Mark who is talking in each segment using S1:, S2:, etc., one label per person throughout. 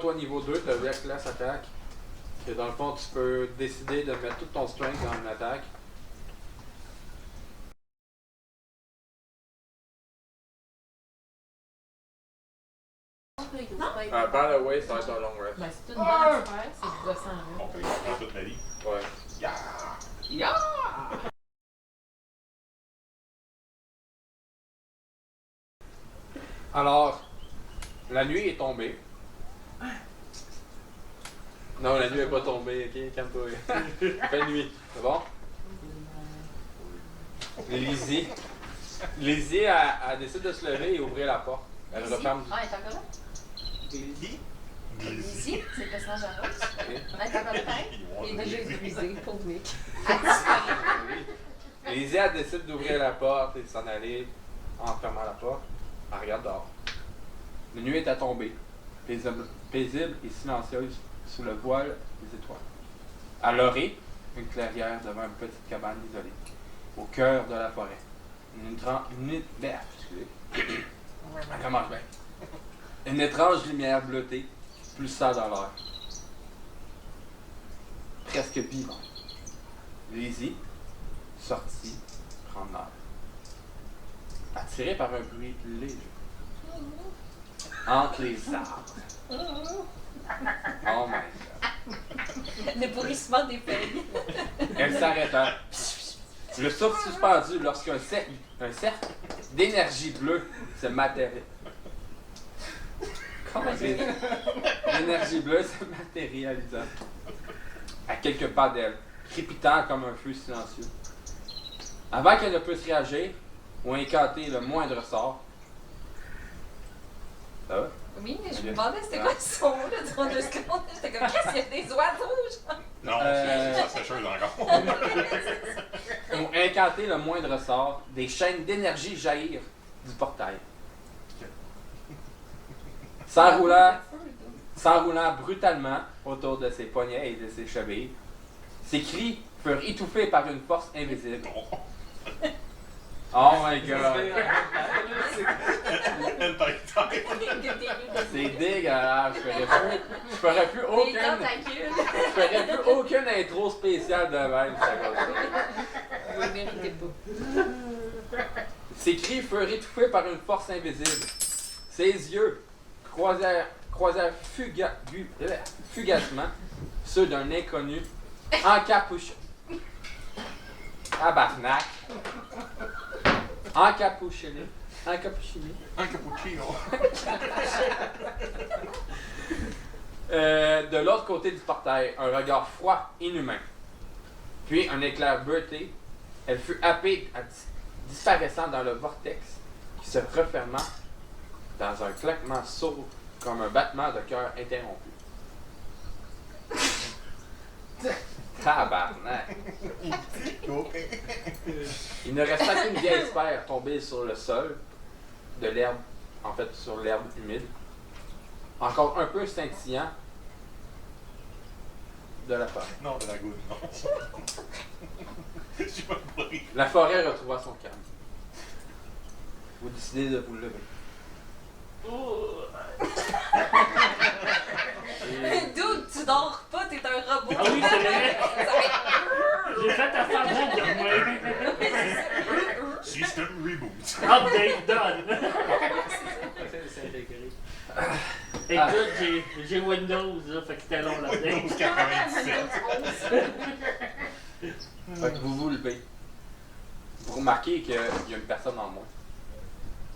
S1: Toi, niveau 2, tu as Reckless Attack. Et dans le fond, tu peux décider de mettre tout ton strength dans une attaque. By the way, ça va être un long rest.
S2: Ben, c'est une bonne affaire, c'est gossant.
S3: On peut faire toute la vie.
S1: Ouais.
S3: Yeah!
S2: Yeah!
S1: Alors, la nuit est tombée. Non, la nuit n'est pas tombée, ok? Calme-toi. Fait nuit, c'est bon? Lizzie, elle décide de se lever et ouvrir la porte. Elle referme.
S4: Ah, elle est encore là?
S3: Lizzie?
S4: Lizzie, c'est le personnage à Rose. Elle est encore là, pareil?
S2: Il est déjà épuisé, pauvre Nick.
S1: Lizzie, elle décide d'ouvrir la porte et de s'en aller en fermant la porte. Elle regarde dehors. La nuit est à tomber, paisible et silencieuse sous le voile des étoiles. À l'orée, une clairière devant une petite cabane isolée, au cœur de la forêt. Elle commence bien. Une étrange lumière bleutée pulsant dans l'air. Presque vivante. Lizzie, sortie, prendre l'air. Attirée par un bruit léger. Entre les arbres. Oh my god.
S4: Le pourrissement des feuilles.
S1: Elle s'arrêta. Le souffle suspendu lorsqu'un cercle d'énergie bleue se matérialisa. Comment c'est? L'énergie bleue se matérialisa à quelques pas d'elle, crépitant comme un feu silencieux. Avant qu'elle ne puisse réagir ou incanter le moindre sort. Ça va?
S4: Oui, mais je me demandais c'était quoi ce son-là durant 2 secondes. J'étais comme, qu'est-ce qu'il y a des oiseaux, genre?
S3: Non, c'est sa sécheuse encore.
S1: Ou incanter le moindre sort, des chaînes d'énergie jaillirent du portail. S'enroulant brutalement autour de ses poignets et de ses chevilles. Ses cris furent étouffés par une force invisible. Oh my god! C'est dégueulasse! Je ferais plus
S4: Des tentacules.
S1: aucune intro spéciale de même.
S4: Vous ne méritez pas.
S1: Ses cris furent étouffés par une force invisible. Ses yeux croisèrent fugacement ceux d'un inconnu encapuché. Tabarnak! Encapuchiné.
S3: Un cappuccino.
S1: De l'autre côté du portail, un regard froid, inhumain. Puis un éclair bleuté. Elle fut happée, disparaissant dans le vortex qui se referma dans un claquement sourd comme un battement de cœur interrompu. Tabarnak! Il ne resta qu'une vieille sphère tombée sur le sol, de l'herbe, en fait sur l'herbe humide, encore un peu scintillant de la forêt.
S3: Non, de la goutte, non. Je suis pas pris.
S1: La forêt retrouva son calme. Vous décidez de vous lever.
S4: Dude, tu dors pas, t'es un robot.
S5: Ah oui, c'est vrai.
S4: Ça fait...
S5: J'ai fait à semblant de moi.
S3: System reboot.
S5: Update done.
S1: C'est intégré.
S5: Écoute, j'ai Windows, là, fait que c'était long là-dedans.
S3: Windows 97.
S1: Fait que vous vous levez. Vous remarquez qu'il y a une personne en moins.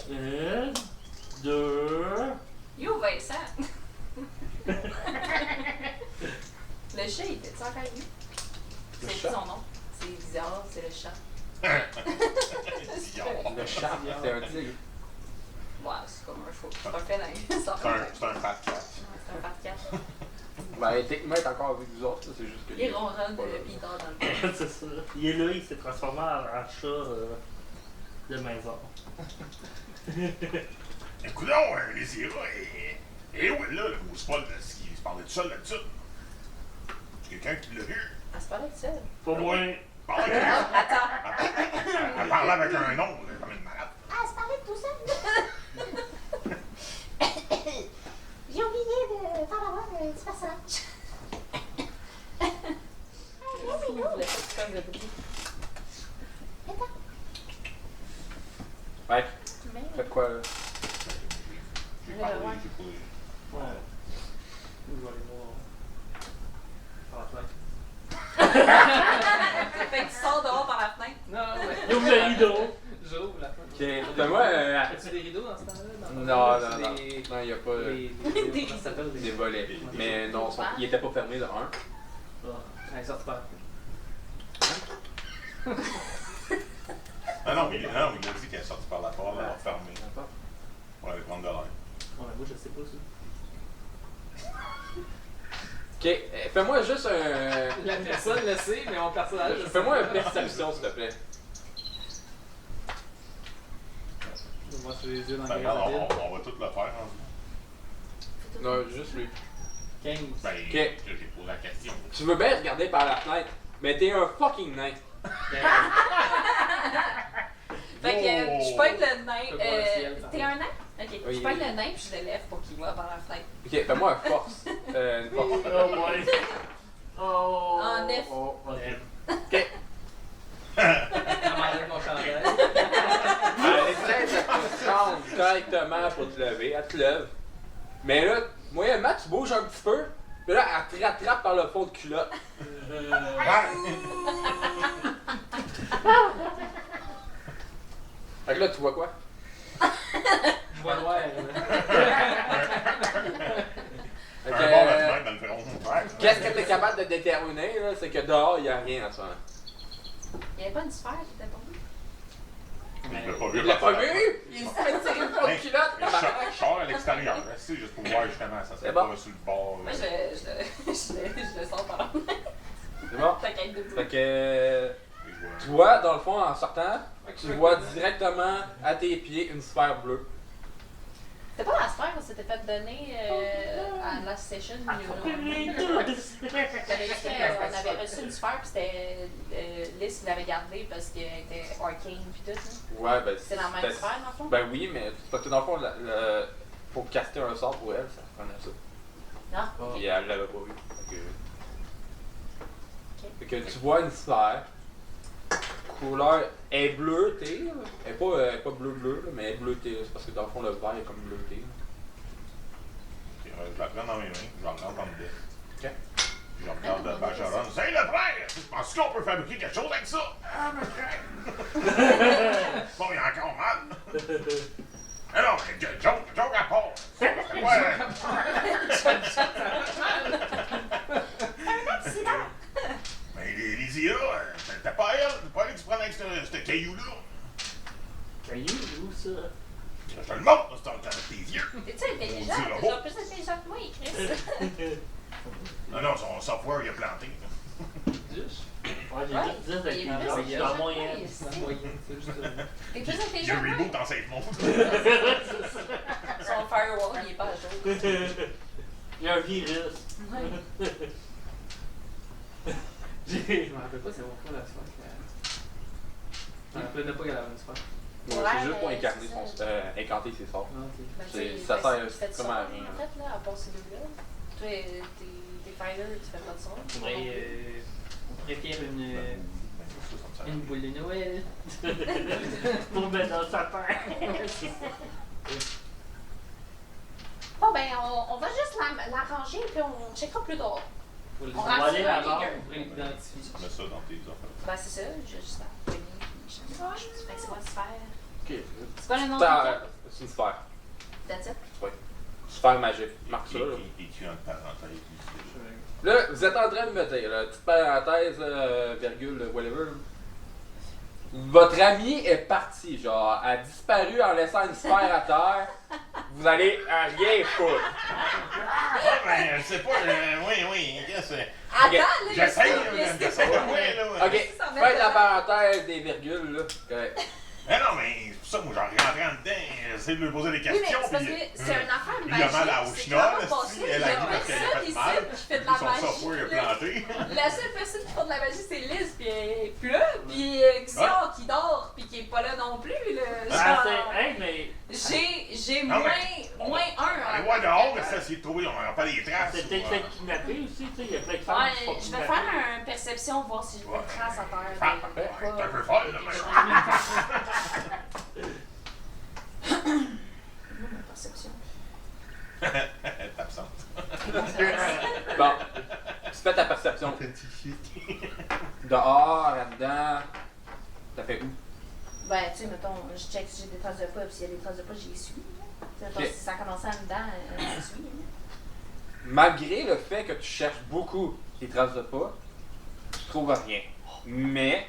S5: 1, 2.
S4: Yo, Vincent! Le chat, il était-tu encore lui?
S1: Le
S4: C'est
S1: chat?
S4: son nom. C'est bizarre, c'est le chat.
S1: Le chat, c'est un tigre.
S4: Ouais, c'est comme un faux. C'est un félin. C'est
S3: C'est un fat cat.
S4: un fat cat.
S1: Ben, techniquement, il est encore avec vous autres, là, c'est juste que.
S4: Il ronronne puis il dort dans le coin.
S5: C'est ça. Il est là, il s'est transformé en chat de maison.
S3: Écoute, les Ira, et où est là, le gros spot, qui se parlait de ça là-dessus? C'est quelqu'un qui l'a vu?
S4: Elle se parlait de seule.
S5: Pour moi,
S3: Parlait
S4: Attends.
S3: elle parlait avec un nom, là, comme une malade.
S4: Ah, elle se parlait de tout seul. J'ai oublié de faire la voix.
S3: parlé,
S2: ouais.
S3: j'ai pas.
S5: Ouais. Je vais aller voir. Par la fenêtre.
S4: Fait que tu sors dehors par la fenêtre.
S2: Non, ouais.
S5: Il ouvre le rideau.
S2: J'ouvre la fenêtre.
S1: Ok, fais-moi
S2: As-tu des rideaux dans ce temps-là?
S1: Non, non,
S2: C'est
S1: non.
S2: des-
S1: Non, il n'y a pas
S2: Des comment ça s'appelle?
S1: des volets. Mais non, il était pas fermé de un.
S5: Ah.
S2: Elle est sortie par
S3: Ah non, mais il a dit qu'elle est sortie par la porte, elle a fermé. Pour aller prendre de l'air.
S5: Ouais, mais moi, je sais pas ça.
S1: Ok, fais-moi juste un.
S2: La personne le sait, mais mon personnage. je
S1: Fais-moi
S2: sais
S1: une
S2: pas.
S1: perception, s'il te plaît.
S2: Je vois sur les yeux dans
S3: Ben,
S2: le
S3: regarde,
S2: garde.
S3: on va tout le faire. Hein.
S1: Non, juste lui.
S2: 15.
S3: Ben,
S1: Ok.
S3: j'ai posé la question.
S1: Tu veux bien regarder par la fenêtre, mais t'es un fucking nain.
S4: Fait que je pogne le nain.
S2: Je peux voir le ciel, ça
S4: T'es
S2: va.
S4: un nain? Ok.
S1: Oui.
S4: Je pogne le nain puis je le lève pour qu'il voit par la fenêtre.
S1: Ok, fais-moi un force. Une force.
S5: Oh, ouais. Oh.
S4: En neuf.
S5: Oh, ok.
S1: Ok.
S2: Elle m'enlève mon chandail.
S1: Elle essaie de te prendre correctement pour te lever. Elle te lève. Mais là, moyennement, tu bouges un petit peu. Puis là, elle te rattrape par le fond de culotte. Fait que là, tu vois quoi?
S2: Je vois noir.
S1: Fait
S3: Un
S1: que,
S3: bon bâtiment dans le front.
S1: qu'est-ce que tu es capable de déterminer, là, c'est que dehors, il n'y a rien en ce moment.
S4: Il n'y avait pas une sphère qui était tombée?
S3: Il l'a pas vu.
S1: Il l'a pas vu? Il s'est fait tirer le fond de culotte!
S3: Je sors à l'extérieur, là, c'est juste pour voir justement, ça serait
S1: C'est bon.
S3: pas sur le bord.
S4: Moi,
S3: là.
S4: je le sors par la fenêtre.
S1: C'est bon?
S4: Fait qu'elle est debout.
S1: Fait que,
S3: Et je vois-
S1: tu vois, dans le fond, en sortant, tu vois directement à tes pieds une sphère bleue.
S4: C'était pas la sphère qu'on s'était fait donner à la session.
S5: Ah,
S4: On avait reçu une sphère, puis c'était Liz qui l'avait gardée parce qu'elle était arcane puis tout. Là.
S1: Ouais, ben
S4: C'est la même
S1: c'était-
S4: sphère, dans le fond?
S1: Ben oui, mais c'est parce que dans le fond, pour caster un sort pour elle, ça prenait ça.
S4: Non?
S1: Puis elle l'avait pas vu. Fait que tu vois une sphère. Couleur est bleutée, là. Elle est pas bleu, là, mais elle est bleutée. C'est parce que dans le fond, le vert est comme bleuté. Là.
S3: Ok, je la prends dans mes mains, je la regarde dans le bec.
S1: Ok.
S3: Je regarde Bajaron. C'est le frère! Tu penses qu'on peut fabriquer quelque chose avec ça? Ah, mais frère! Bon, il y a encore mal. Ah non, mais joke à part. Ouais. Mais les IA, t'as pas elle, t'as pas elle qui se prend avec ce caillou-là.
S5: Caillou, où ça?
S3: Je te le montre, c'est avec tes yeux.
S4: T'es-tu intelligent?
S3: On dit
S4: T'es
S3: robot.
S4: genre plus intelligent que moi, Chris.
S3: Non, non, son software, il a planté.
S2: Juste.
S5: Ouais, j'ai
S4: Ouais.
S5: juste 10 avec
S4: Il est
S5: ma
S4: plus
S5: blonde. Je suis dans
S4: intelligent.
S5: moyenne.
S4: Ouais,
S2: La moyenne, c'est juste.
S4: T'es plus
S3: Il
S4: intelligent que moi.
S3: reboot en safe mode.
S4: Son firewall, il est pas à jour.
S5: Il y a un virus.
S4: Ouais.
S2: Je me rappelle pas, c'est mon frère la sphère. Je me rappelle pas qu'elle avait une sphère.
S1: Ouais, c'est juste pour incarner incanter ses sorts.
S2: Non, ok.
S4: Ben,
S1: C'est-
S4: tu sais,
S1: ça
S4: ben,
S1: sert
S4: tu fais du
S1: strictement à
S4: son,
S1: rien.
S4: En fait, là, à part ces deux-là. Toi, t'es fighter, tu fais pas de son.
S5: On préfère une boule de Noël. Pour mettre dans sa terre.
S4: Bon, ben, on va juste l'arranger, puis on checkera plus tard.
S2: Faut le
S4: On
S5: va
S4: rassure
S5: aller là-bas.
S4: quelqu'un.
S2: pour l'identifier.
S3: Mets ça dans tes affaires.
S4: Ben, c'est ça, j'ai juste à venir, puis je sais pas. Fait que c'est quoi la sphère?
S1: Ok.
S4: C'est quoi le nom de
S1: C'est une sphère.
S4: That's it?
S1: Ouais. Sphère magique. Marque ça, là.
S3: Écrit en parenthèse ici.
S1: Là, vous êtes en train de me dire, là, petite parenthèse, virgule, whatever. Votre ami est parti, genre, a disparu en laissant une sphère à terre. Vous allez à rien foutre.
S3: Ah, ben, je sais pas, oui, qu'est-ce que c'est?
S4: Attends, là,
S3: J'essaye,
S4: là,
S3: j'essaye, ouais, là.
S1: Ok, faites la parenthèse des virgules, là. Correct.
S3: Mais non, mais c'est pour ça, moi, j'en rentré en dedans, j'essaie de lui poser des
S4: Oui, mais
S3: questions,
S4: c'est parce
S3: puis...
S4: que c'est une affaire
S3: il a mal à
S4: magique. C'est
S3: Auchnol,
S4: vraiment passé.
S3: elle a dit parce qu'elle a fait
S4: Ici,
S3: mal,
S4: qui fait de
S3: puis
S4: la
S3: son
S4: magie.
S3: software est
S4: là.
S3: planté.
S4: La seule personne qui fait de la magie, c'est Liz, puis elle est plus là. Puis Xion qui dort, puis qui est pas là non plus. Là.
S5: Ah,
S4: Genre,
S5: c'est. Hey, mais.
S4: j'ai
S3: Non,
S4: moins
S3: mais-
S4: un.
S3: Allez voir dehors, mais ça, essayer de trouver, on n'a pas des traces.
S5: C'est peut-être fait kidnapper aussi, tu sais. Il y a plein de femmes qui se font
S4: Ouais, je vais
S5: kidnapper.
S4: faire un perception, voir si je vois une trace à terre.
S3: Ah,
S4: de
S3: ouais,
S4: pas-
S3: t'es un peu folle, là,
S4: Moi, ma perception.
S3: petit shit.
S1: Dehors, là-dedans. T'as fait où?
S4: Ben, tu sais, mettons, je check si j'ai des traces de pas, puis s'il y a des traces de pas, j'y suis. Mettons,
S1: Ok.
S4: si ça a commencé en dedans, j'y suis.
S1: Malgré le fait que tu cherches beaucoup les traces de pas, tu trouves rien. Mais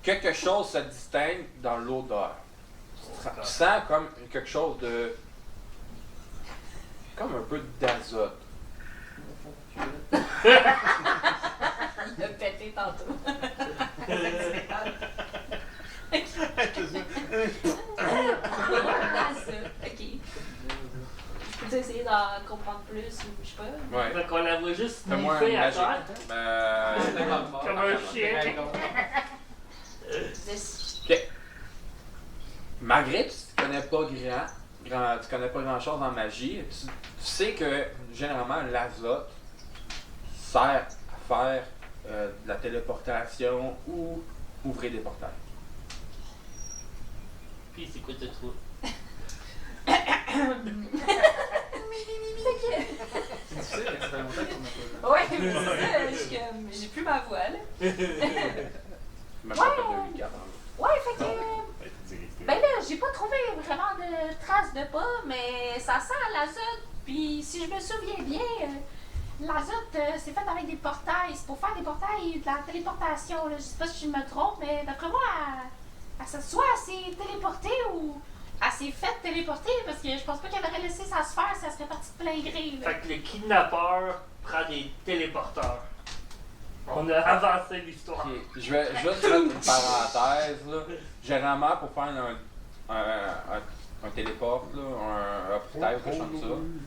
S1: quelque chose se distingue dans l'odeur. Tu sens comme quelque chose de. Comme un peu d'azote.
S4: Il a pété tantôt. Ok. Peux-tu essayer d'en comprendre plus ou je sais pas?
S1: Ouais.
S5: Fait qu'on la voit juste
S1: Fais-moi un
S5: sniffer à
S1: magique.
S5: terre. Comme un chien.
S4: Dix.
S1: Ok. Malgré que tu connais pas tu connais pas grand chose en magie, tu sais que généralement l'azote sert à faire de la téléportation ou ouvrir des portails.
S5: Puis c'est quoi ce trou?
S2: C'est difficile, ça fait longtemps qu'on a pas
S4: Ouais, mais c'est ça, je suis comme, j'ai plus ma voix là.
S1: Tu m'as pas fait de 8
S4: Ouais, fait que. Ben là, j'ai pas trouvé vraiment de traces de pas, mais ça sent l'azote. Puis si je me souviens bien, l'azote, c'est fait avec des portails. C'est pour faire des portails de la téléportation. Là. Je sais pas si je me trompe, mais d'après moi, soit elle s'est téléportée ou elle s'est faite téléporter parce que je pense pas qu'elle aurait laissé ça se faire si elle serait partie de plein gré. Là.
S5: Fait que le kidnappeur prend des téléporteurs. On a avancé l'histoire.
S1: Ok, je vais juste mettre une parenthèse. Là. Généralement, pour faire un téléport, là, un portail ou quelque chose comme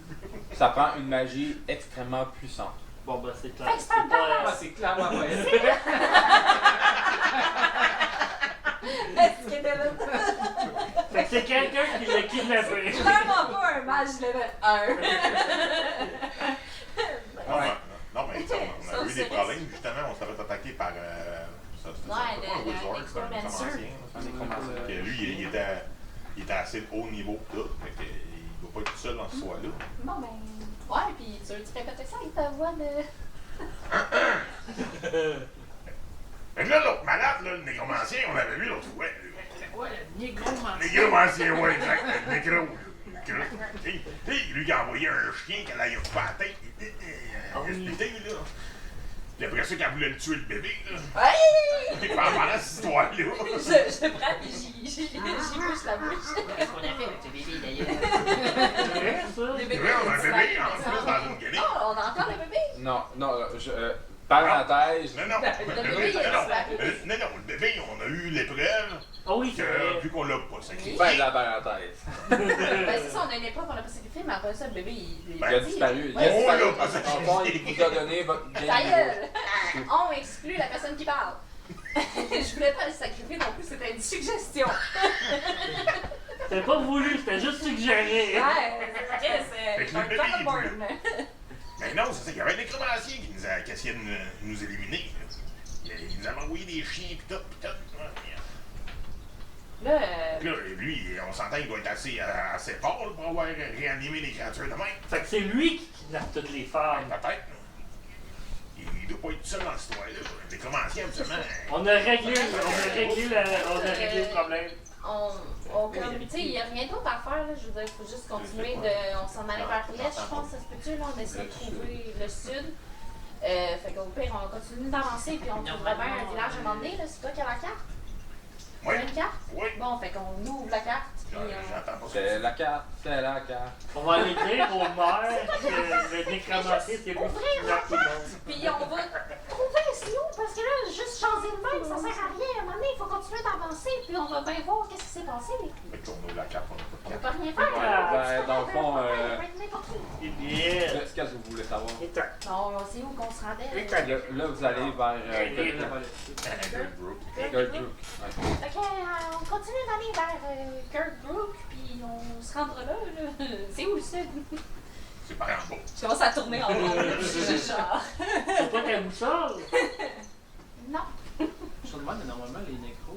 S1: ça prend une magie extrêmement puissante.
S5: Bon, ben c'est clair.
S4: Fait que c'est un
S5: pas-
S2: Ah, c'est clairement pas elle.
S4: Est-ce qu'elle était là?
S5: Fait que c'est quelqu'un qui l'a kidnappé.
S4: Clairement pas un match level 1.
S3: Non, mais tu sais, on a eu des problèmes, justement, on s'est fait attaquer par. Ça, c'était
S4: Ouais,
S3: pas un
S4: le
S3: wizard, c'était un
S4: Necromancer.
S3: nécromancien.
S1: Un nécromancien.
S3: Que lui, il était assez haut niveau que tout. Fait que il doit pas être tout seul dans ce soir-là.
S4: Bon, ben. Ouais, pis tu répètes ça avec ta voix de.
S3: Fait que là, l'autre malade, là, le nécromancien, on l'avait vu l'autre fois.
S5: Ouais, le négromancien.
S3: Nécromancien, ouais, exact. Le nécro. Lui qui a envoyé un chien qu'elle aille pas à la tête. Respecté, là. Puis après ça, qu'elle voulait le tuer le bébé, là.
S4: Ouais!
S3: Et par rapport à cette histoire-là.
S4: Je prends pis j'y pousse la bouche.
S5: Qu'est-ce qu'on a fait avec ce bébé d'ailleurs? C'est vrai, ça?
S4: Des
S3: Oui, on a un bébé en plus dans une guenille.
S4: Oh, on a encore le bébé?
S1: Non, parenthèse.
S3: Non, non.
S4: Le bébé, il a disparu.
S3: Non, le bébé, on a eu l'épreuve.
S5: Oh oui, c'est vrai.
S3: Vu qu'on l'a pas sacrifié.
S1: Fin de la parenthèse.
S4: Ben, c'est ça, on a une époque, on l'a pas sacrifié, mais après ça, le bébé, il
S1: Il a disparu. Il a
S4: Ouais.
S1: disparu.
S3: On l'a pas
S1: Dans le fond, il vous a donné votre
S4: Ta
S1: game
S4: gueule! On exclut la personne qui parle. Je voulais pas le sacrifier non plus, c'était une suggestion.
S5: C'était pas voulu, c'était juste suggéré.
S4: Ouais,
S3: Fait
S4: c'est
S3: que
S4: un
S3: le bébé, il est
S4: born.
S3: Mais non, c'est ça, il y avait un nécromancien qui essayait de nous éliminer. Il nous avait envoyé des chiens pis tout, pis tout.
S4: Là,
S3: Là, lui, on s'entend qu'il doit être assez fort là, pour avoir réanimé les créatures de même.
S5: Fait que c'est lui qui kidnappe toutes les femmes.
S3: Peut-être. Il doit pas être tout seul dans cette histoire-là. Les nécromanciens, absolument.
S5: On a réglé le problème.
S4: comme, tu sais, il n'y a rien d'autre à faire, là. Je veux dire, il faut juste continuer de. On s'en allait vers l'est, je pense, ça se peut-tu, là, on essaie de trouver le sud. Fait qu'au pire, on continue d'avancer, puis on trouvera bien un village à un moment donné, là. C'est toi qui as la carte?
S3: Oui.
S4: Tu as une carte?
S3: Oui.
S4: Bon, fait qu'on ouvre la carte, puis
S3: J'entends pas ça.
S1: C'est la carte, c'est la carte.
S5: On va aller dire au maire que le nécromancien, c'est lui qui kidnappe tout le monde.
S4: puis on va trouver c'est où, parce que là, juste changer de même, ça sert à rien. À un moment donné, il faut continuer d'avancer, puis on va bien voir qu'est-ce qui s'est passé.
S3: Fait qu'on ouvre la carte, on a
S4: On
S3: pas de
S4: peut
S3: carte.
S4: rien faire.
S1: Ben, dans le fond,
S4: N'importe où.
S5: C'est bien.
S1: qu'est-ce que vous voulez savoir?
S4: Non, c'est où qu'on se rendait?
S1: Là, vous allez vers Girdbrook.
S4: Fait que, on continue d'aller vers Girdbrook, puis on se rendra là, là. C'est où le sud?
S3: C'est par en bas.
S4: Je commence à tourner en rond, là, puis je suis genre...
S5: C'est pas ta boussole?
S4: Non.
S2: Je me demande, mais normalement, les nécros,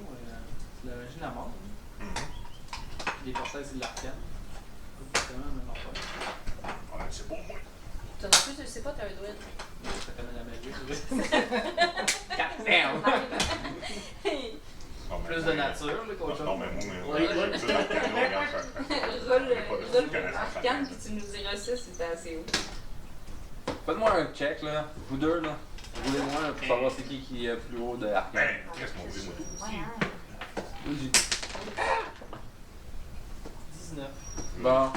S2: c'est la magie de la mort. Les portails, c'est de l'arcane. Pas forcément la même affaire.
S3: Ouais, c'est pas moi.
S4: Toi non plus, tu le sais pas, t'es un druide.
S2: connaît la magie.
S1: Damn!
S3: Non, mais
S2: Plus de
S3: moi,
S2: nature, là, qu'autre chose.
S3: Non, mais moi,
S5: Ouais, ouais.
S3: c'est l'arcane, regarde,
S4: Roule
S3: Pas de
S4: roule
S3: connaissance
S4: l'arcane,
S3: arcane.
S4: puis tu nous diras ça si t'es assez haut.
S1: Faites-moi un check, là. Vous deux, là. Roulez-moi pour savoir c'est qui est plus haut de l'arcane.
S3: Ben, qu'est-ce qu'on dit, moi?
S4: Ouais, hein.
S1: Vas-y.
S2: 19.
S1: Bon.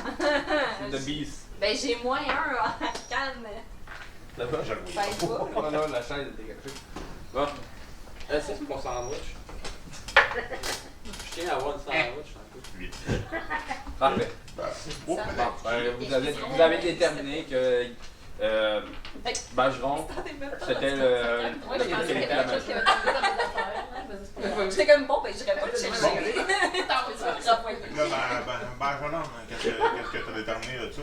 S1: C'est The Beast.
S4: Ben, j'ai moins 1 en arcane.
S1: Là-bas.
S3: Je le voyais
S4: Ben,
S3: pas.
S4: pas.
S1: Oh là, la chaise est dégagée. Bon. C'est mon sandwich. Je tiens à avoir une sandwich. un peu.
S3: 8.
S1: Parfait.
S3: Ben,
S4: Ça
S1: Bon,
S4: marche.
S1: vous avez déterminé que Bageron, c'était le
S4: Ouais, je pensais qu'il y avait
S1: la
S4: quelque chose qui
S1: magie.
S4: avait tombé dans mes affaires. J'étais comme bon, ben, je pas le chercher. T'as envie de me renvoyer.
S3: Là, Benjamin, qu'est-ce que t'as déterminé là-dessus?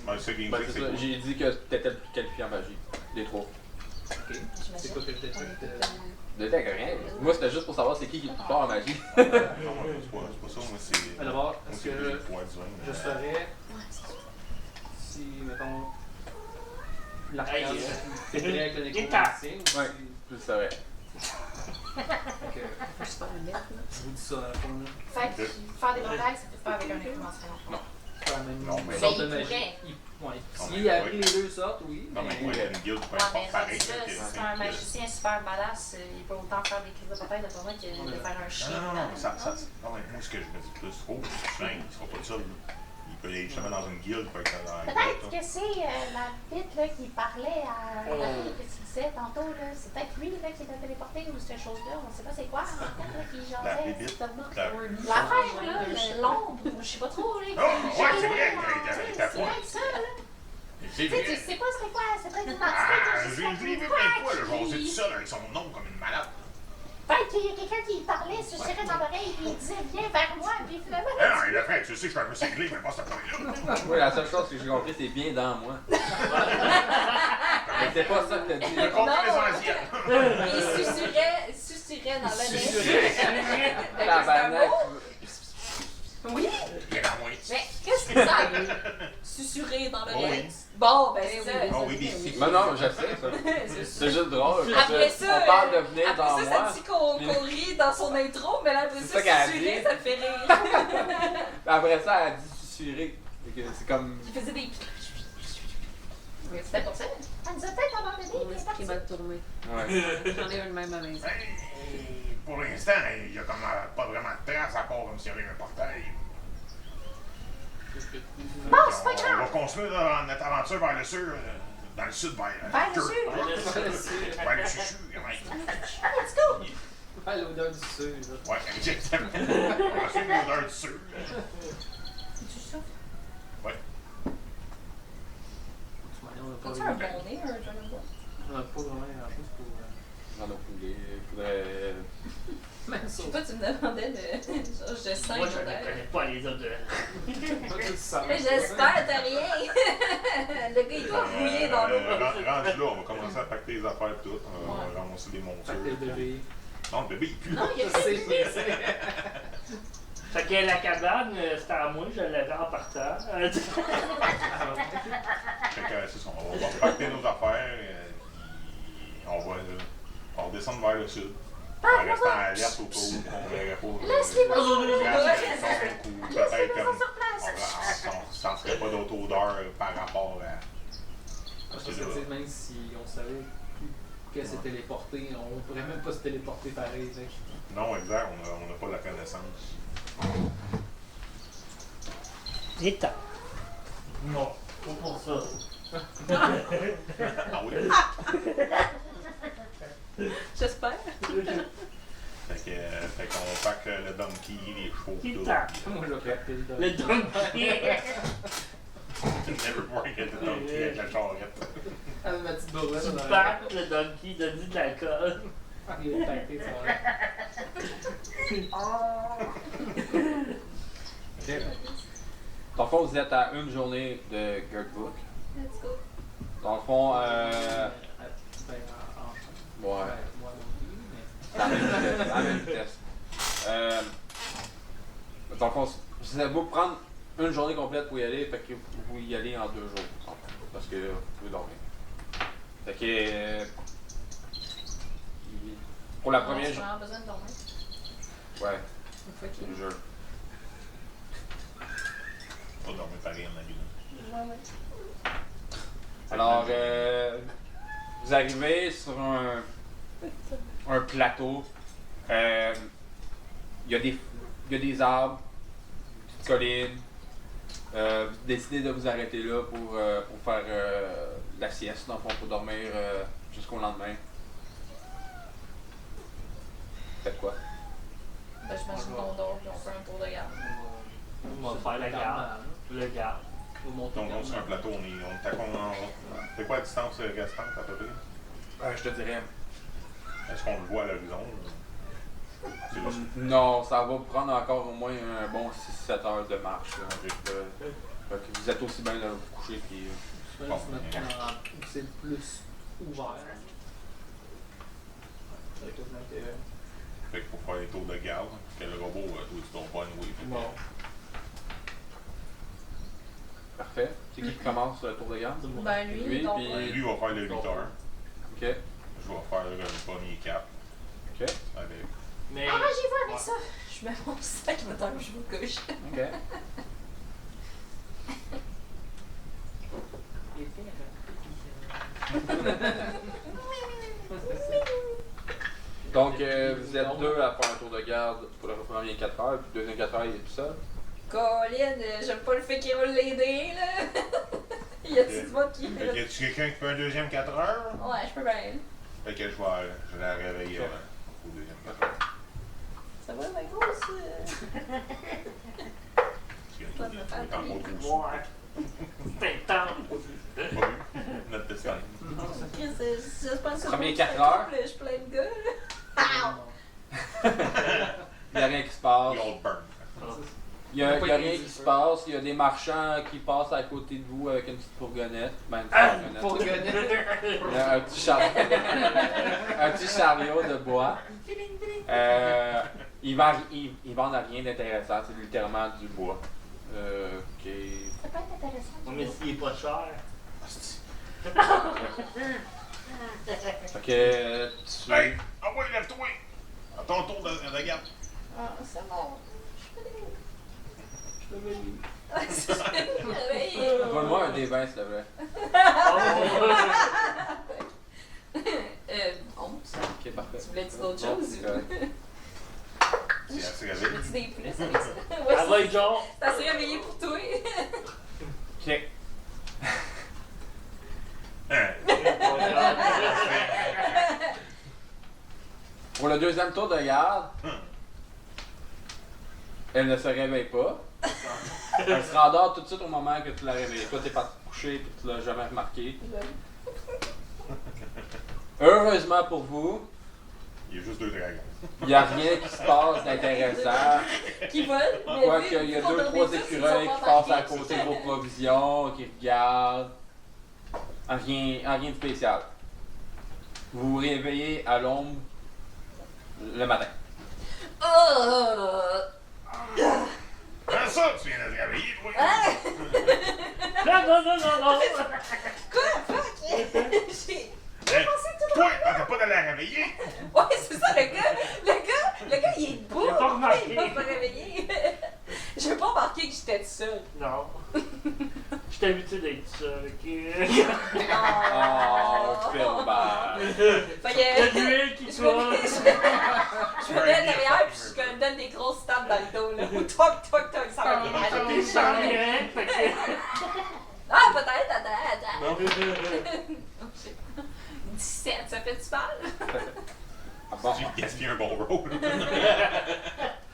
S3: Ben, c'est Game
S1: Ben,
S3: Freak,
S1: c'est
S3: c'est
S1: ça.
S3: quoi?
S1: J'ai dit que t'étais le plus qualifié en magie. Des trois.
S2: Ok. C'est quoi que je détecte?
S1: Détecte rien. Moi, c'était juste pour savoir c'est qui est le plus fort en magie.
S3: Non, c'est pas ça. Moi, c'est.
S2: Alors,
S3: Moi,
S2: est-ce
S3: c'est
S2: que
S3: le pouvoir divin.
S2: je ferais, si, mettons, l'arcane
S5: Hey,
S2: fêterait avec le
S5: Guitare.
S2: nécromancien, ou
S1: Ouais.
S2: si...
S1: Je le savais.
S2: Fait que,
S4: Je suis pas une bête, là.
S2: je vous dis ça à la fin, là.
S4: Fait que faire des batailles, ça fait pas avec un nécromancien.
S2: C'est pas la même
S3: Non, mais-
S2: sorte de
S4: Mais il
S2: magie.
S4: pourrait.
S2: Ouais.
S3: Non,
S2: S'il
S3: mais
S2: a
S3: ouais.
S2: appris les deux sortes, oui.
S3: Non, mais moi, il y a une guilde, peu
S4: Ouais, mais
S3: importe, pareil.
S4: ça,
S3: là,
S4: si
S3: que
S4: c'est un magicien super badass, il peut autant faire des crises de bataille de tournoi que de faire un chien.
S3: Non, mais moi, ce que je me dis plus, oh, il sera pas seul. Il peut aller justement dans une guilde, il peut être dans une
S4: Peut-être
S3: guilde.
S4: que c'est la bite là, qui parlait à la fille que tu disais tantôt. Là. C'est peut-être lui là, qui était téléporté ou cette chose-là. On ne sait pas c'est quoi. En fait, là, qui
S3: La
S4: jasait.
S3: bébite.
S4: L'affaire, là, l'ombre, je sais pas trop. Là,
S3: Oh, ouais, c'est vrai, il était
S4: c'est
S3: froid.
S4: peut-être ça. Là.
S3: C'est
S4: Tu sais, tu
S3: vrai.
S4: sais pas c'est quoi. C'est peut-être une entité
S3: Ah,
S4: que
S3: je l'ai vu plein de fois, là, genre, c'est tout seul avec son nom comme une malade.
S4: Peut-être qu'il y a quelqu'un qui parlait, susurrait dans l'oreille, puis il disait viens vers moi, puis finalement.
S3: Ah non, il a fait, tu sais que je suis un peu cinglé, mais pas cette fois-là.
S1: Oui, la seule chose que j'ai compris, c'est bien dans moi. Mais c'est pas ça que t'as dit.
S3: Je comprends l'essentiel.
S4: Il susurrait dans l'oreille.
S1: Tabarnak.
S4: Oui,
S3: Il est dans moi.
S4: mais qu'est-ce que ça susurrer dans
S3: Oh
S4: l'oreille?
S3: oui.
S4: Bon, ben c'est ça.
S3: Oh oui, des
S1: Non, non, je sais ça. C'est juste drôle. parce que
S4: Après ça,
S1: on parle de venir dans
S4: après ça,
S1: moi.
S4: ça dit qu'on rit dans son intro, mais là, après
S1: C'est
S4: ça,
S1: ça qu'elle a
S4: susurrer,
S1: dit.
S4: ça fait rire.
S1: Après ça, elle a dit susurrer. Fait que c'est comme.
S4: Il faisait des... Oui, c'était pour ça. Elle nous a peut-être abandonné,
S6: On
S4: puis
S6: est
S4: c'est parti.
S6: mal tourné.
S1: Ouais.
S6: J'en ai un de même à la maison.
S3: Pour l'instant, il y a comme pas vraiment de traces à part comme s'il y avait un portail.
S4: Bon, c'est pas
S3: On
S4: grave.
S3: va continuer dans notre aventure vers le sud, dans le sud, vers
S4: Vers le
S3: Kurt.
S4: sud.
S3: Vers le chuchu, ouais.
S4: Let's go.
S2: Ah, l'odeur du sud, là.
S3: Ouais, exactement. On va suivre l'odeur du sud.
S4: Tu souffles?
S3: Ouais.
S2: On n'a pas
S4: As-tu
S2: eu-
S4: un bon nez, un jeune bois?
S2: on n'a pas vraiment grand-chose pour...
S1: J'en ai poulet. Faudrait.
S2: Même
S4: Je
S2: ça.
S4: sais pas, tu me demandais de... Genre, je sens
S5: Moi, je
S4: une
S5: ne
S4: odeur.
S5: connais pas les odeurs.
S4: Mais j'espère, t'as rien. Le gars, il doit rouiller dans l'eau.
S3: Rendu là, on va commencer à pacter les affaires et tout. On va ramasser des montures.
S2: Fait que le bébé.
S3: Non, le bébé, il pue.
S4: Non, il y a
S2: C'est
S5: Fait que la cabane, c'était à moi, je l'avais en partant.
S3: Fait que c'est ça, on va pacter nos affaires. Puis on va descendre vers le sud. En restant alerte au cas où on verrait pas.
S4: Laisse-les-moi.
S3: Peut-être comme.
S4: sur place.
S3: On sentirait pas d'autre odeur par rapport à.
S2: Parce que tu sais, même si on savait qu'elle s'est téléportée, on pourrait même pas se téléporter pareil. Fait que-
S3: Non, exact, on n'a pas la connaissance.
S5: État. Non, pas pour ça.
S3: Ah oui?
S4: J'espère.
S3: Fait qu'on pack le donkey, les chevaux, tout.
S5: État.
S2: Moi, je vais frapper le
S5: Le donkey.
S3: Never forget the donkey avec la charrette.
S2: Avec ma petite bourrette
S5: Tu
S2: dans la
S5: packs le donkey, donne de l'alcool.
S2: Il est pacté, ça va.
S1: Ok. Dans le fond, vous êtes à une journée de Girdbook.
S4: Let's go.
S1: Dans le fond,
S2: Ben, en
S1: ouais,
S2: Ouais, moi non plus, mais.
S1: c'est à la même vitesse. À la même vitesse. Dans le fond, vous allez vous prendre une journée complète pour y aller, fait que vous pouvez y aller en 2 jours. En fait, parce que vous pouvez dormir. Fait que. Pour la
S4: On a
S1: première.
S4: vraiment besoin de dormir.
S1: Ouais,
S4: Une fois
S1: je
S4: qu'il
S1: te jure.
S3: Pas dormir pareil en avis.
S4: Ouais.
S1: Alors, vous arrivez sur un plateau. Il y a des arbres, une petite colline. Vous décidez de vous arrêter là pour faire la sieste, dans le fond, pour dormir jusqu'au lendemain. Faites quoi?
S4: Ben, j'imagine qu'on dort puis on fait un tour de garde.
S5: On va faire la garde. Le garde.
S2: On va monter
S3: Donc, on est sur un plateau, on est à combien? C'est quoi la distance restante à peu près?
S1: Je te dirais.
S3: Est-ce qu'on le voit à l'horizon? C'est là.
S1: Non, ça va prendre encore au moins un bon 6-7 heures de marche. Là.
S3: Ok.
S1: Fait que vous êtes aussi bien de vous coucher. Puis,
S2: Souvent, c'est notre camp où c'est le plus ouvert. Ça va quasiment que.
S3: Fait qu'il faut faire les tours de garde. Parce que le robot, toi, tu dors pas anyway. Fait que-
S2: Bon.
S1: Parfait. C'est qui commence le tour de garde?
S4: Ben, lui,
S1: Lui,
S4: il dort
S1: puis-
S4: pas.
S3: Lui va faire le 8 heures.
S1: Ok.
S3: Je vais faire le premier cap.
S1: Ok.
S3: Avec.
S5: Mais.
S4: Arrangez-vous avec ça! Je mets mon sac dans le je me couche.
S1: Ok. Donc, vous êtes deux à faire un tour de garde pour le premier 4 heures, puis le deuxième 4 heures, il est tout seul.
S4: Colin, j'aime pas le fait qu'il roule les dés, là. Y a-tu du monde qui.
S3: Fait que y a-tu quelqu'un qui fait un deuxième 4 heures?
S4: Ouais, je peux bien.
S3: Fait que je vais la réveiller
S1: Ok.
S3: au deuxième 4 heures.
S4: Ça va, ma grosse?
S3: Parce que
S4: Pas de me
S3: tout
S4: faire
S3: est en
S4: payer.
S3: gros trou.
S5: Ouais. C'est intense.
S3: Pas vu? Notre destin.
S4: Chris, je pense que
S1: Premier
S4: c'est
S1: 4
S4: un
S1: heures.
S4: couple, je suis plein de gars, là.
S1: Il n'y a rien qui se passe.
S3: The old burn.
S1: Il n'y a rien qui se passe. Il y a des marchands qui passent à côté de vous avec une petite fourgonnette. Ben, une petite fourgonnette. Il y a un petit chariot de bois. Ils vendent rien d'intéressant. C'est littéralement du bois. Ok.
S4: Ça peut être intéressant.
S5: Mais s'il est pas cher.
S1: Ok, tu.
S3: Hey! Ah ouais, lève-toi! À ton tour de garde.
S4: Ah, c'est bon.
S2: Je peux venir.
S1: Donne-moi un des 20, s'il te plaît.
S4: Bon, ça.
S1: Ok, parfait.
S4: Tu voulais-tu d'autres
S1: Bon,
S4: choses?
S1: c'est correct.
S3: C'est assez réveillé.
S4: Veux-tu des plus avec ça? Ouais,
S5: Elle va être genre.
S4: c'est assez réveillé pour toi.
S1: Ok.
S3: Hein?
S1: Pour le deuxième tour de garde, elle ne se réveille pas. Elle se rendort tout de suite au moment que tu l'as réveillée. Toi, t'es pas couché et tu l'as jamais remarqué. Heureusement pour vous,
S3: Il y a juste 2 dragons.
S1: il n'y a rien qui se passe d'intéressant.
S4: Qui volent.
S1: Quoique, il y a 2-3 écureuils qui passent à côté de vos provisions, qui regardent. Rien de spécial. Vous vous réveillez à l'ombre le matin.
S3: Comment ça, tu viens de te réveiller, toi?
S5: Non.
S4: Quoi? Fuck! J'ai.
S3: Hein? Toi, t'as pas d'aller la réveiller?
S4: Ouais, c'est ça, le gars, il est debout.
S5: Il a pas remarqué.
S4: Il m'a pas réveillé. J'ai pas remarqué que j'étais seule.
S5: Non. Je suis habitué d'être seul, ok?
S1: Oh, feel bad.
S4: Fait que.
S5: Il y a de l'huile qui
S4: Je
S5: coule.
S4: me mets derrière puis je me donne des grosses tapes dans le dos. Là. Toc, toc, toc, ça va bien.
S5: Il sent rien, fait que.
S4: Ah, peut-être, attends.
S5: Non.
S4: 17, ça fait-tu mal?
S1: Ah bon.
S3: J'ai gaspillé un bon roll.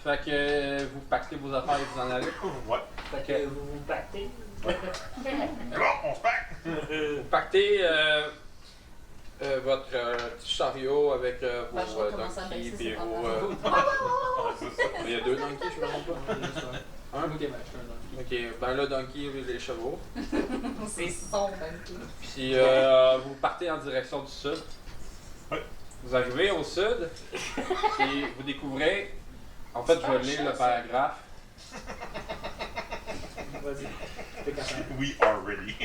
S1: Fait que vous pactez vos affaires et vous en allez.
S3: Ouais.
S5: Fait que vous vous battez.
S3: C'est bon, on se pack.
S1: Vous pactez votre petit chariot avec
S4: Ben, je
S1: vos
S4: vais commencer à
S1: donkeys
S4: baisser
S1: et
S4: ces
S1: vos.
S3: Ah, c'est ça.
S1: Il y a 2 donkeys, je me trompe pas. Un?
S2: Ok, ben, je suis un donkey.
S1: Ok, ben le donkey et les chevaux.
S4: C'est son, même.
S1: Puis vous partez en direction du sud.
S3: Ouais.
S1: Vous arrivez au sud et vous découvrez. En fait, je vais lire le paragraphe.
S2: Vas-y. T'es capable.
S3: We are ready.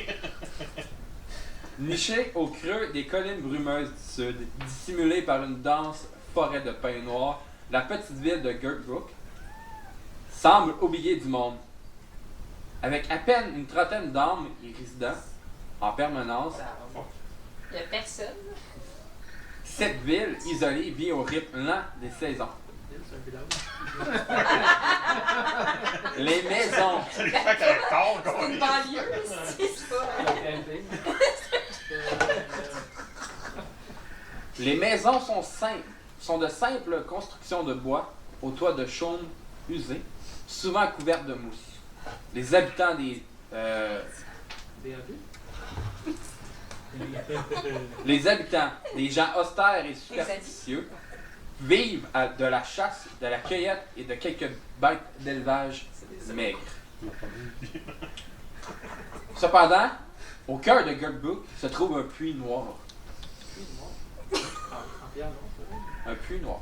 S1: Niché au creux des collines brumeuses du sud, dissimulée par une dense forêt de pins noirs, la petite ville de Girdbrook semble oubliée du monde. Avec à peine une trentaine d'âmes et résidents en permanence,
S4: Il y a personne.
S1: cette ville isolée vit au rythme lent des saisons.
S5: C'est un village.
S1: Les maisons,
S3: C'est le fait qu'elle est tard,
S4: C'est une
S3: quoi.
S4: banlieue, c'est pas.
S5: Un camping.
S1: les maisons sont de simples constructions de bois aux toits de chaume usés, souvent couvertes de mousse. Les habitants des gens austères et superstitieux, vivent de la chasse, de la cueillette et de quelques bêtes d'élevage maigres. Cependant, au cœur de Girdbrook se trouve un puits noir.
S5: En pierre, non, c'est vrai.
S1: Un puits noir.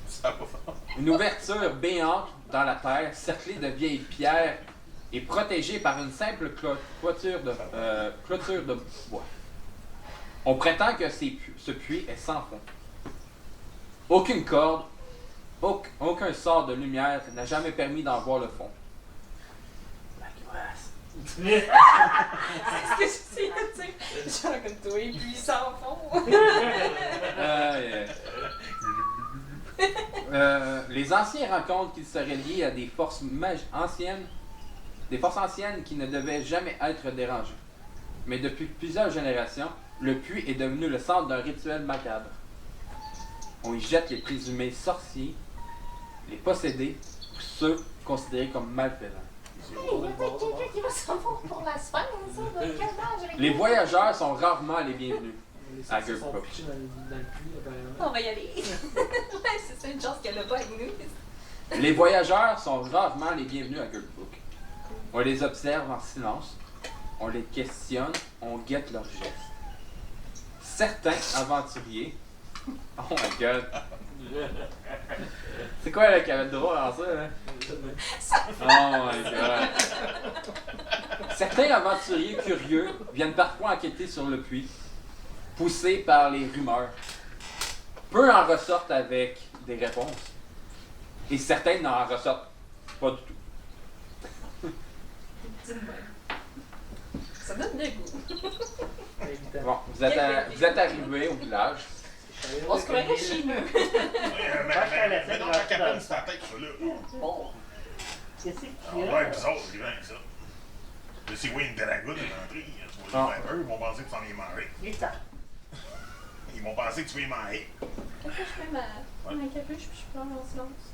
S3: Ça va.
S1: Une ouverture béante dans la terre, cerclée de vieilles pierres et protégée par une simple clôture de bois. On prétend que ce puits est sans fond. Aucune corde, aucun sort de lumière n'a jamais permis d'en voir le fond. La glace.
S4: C'est ce que j'essayais de dire. Genre comme toi, et puis sans fond.
S1: Les anciens racontent qu'il serait lié à des forces anciennes qui ne devaient jamais être dérangées. Mais depuis plusieurs générations, le puits est devenu le centre d'un rituel macabre. On y jette les présumés sorciers, les possédés, ou ceux considérés comme malfaisants.
S4: Il y a peut-être quelqu'un qui va s'en voir pour la semaine, ça, de quel âge avec
S1: Les
S4: nous?
S1: voyageurs sont rarement les bienvenus.
S5: Les
S1: À
S5: sorciers sont
S1: Girdbrook.
S5: pitchés dans le puits, apparemment.
S4: On va y aller. Ouais, c'est ça, une chance qu'elle n'a pas avec nous.
S1: Les voyageurs sont rarement les bienvenus à Girdbrook. On les observe en silence, on les questionne, on guette leurs gestes. Certains aventuriers... Oh my god! C'est quoi là qui avait de drôle dans ça, là? Oh my god! Certains aventuriers curieux viennent parfois enquêter sur le puits, poussés par les rumeurs. Peu en ressortent avec des réponses. Et certains n'en ressortent pas du tout.
S4: Ça donne le goût.
S5: Évidemment.
S1: Bon, vous êtes arrivés au village.
S4: On se croirait chez nous.
S3: Mais dans la cabane, c'est ta tête, ça, là.
S4: Bon.
S5: Qu'est-ce qu'il
S3: Ah
S5: y a?
S3: ouais, bizarre, c'est grand, ça. Là, c'est Wayne Dragoon est entré. Tu vas dire, eux, ils vont penser que tu s'en es marré. Ils vont penser que tu es marré.
S4: Pourquoi je fais ma capuche puis je prends mon silence?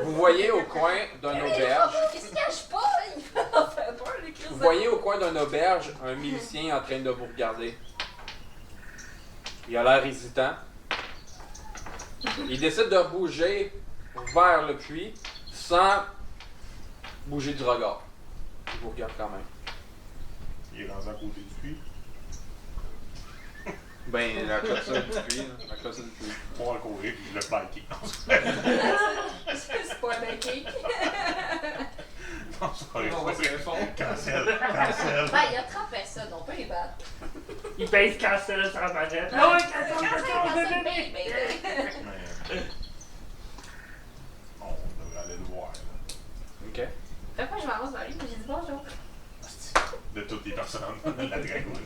S1: Vous voyez au coin d'une auberge.
S4: Qu'est-ce qu'il cache pas? Il va en faire peur, le Christ.
S1: Vous voyez au coin d'une auberge un milicien en train de vous regarder. Il a l'air hésitant. Il décide de bouger vers le puits sans bouger du regard. Il vous regarde quand même.
S3: Il est rendu à côté du puits.
S1: Ben, la clôture du puits. La clôture du puits.
S3: Pour en courir, puis je le plaquer.
S4: C'est pas un cake.
S3: Non, c'est pas
S2: On va se
S3: vrai.
S2: le fond.
S3: Cancel.
S4: Ben, il y a 30 personnes, on peut les battre.
S5: Il pèse cancel sur la manette.
S4: Ah
S5: Non,
S4: oui,
S5: cancel,
S4: cancel,
S5: cancel,
S4: baby.
S3: Mais. On devrait aller le voir, là.
S1: Ok.
S4: Fait quoi, je m'avance vers lui, puis j'ai dit bonjour.
S3: De toutes les personnes, la dragoune.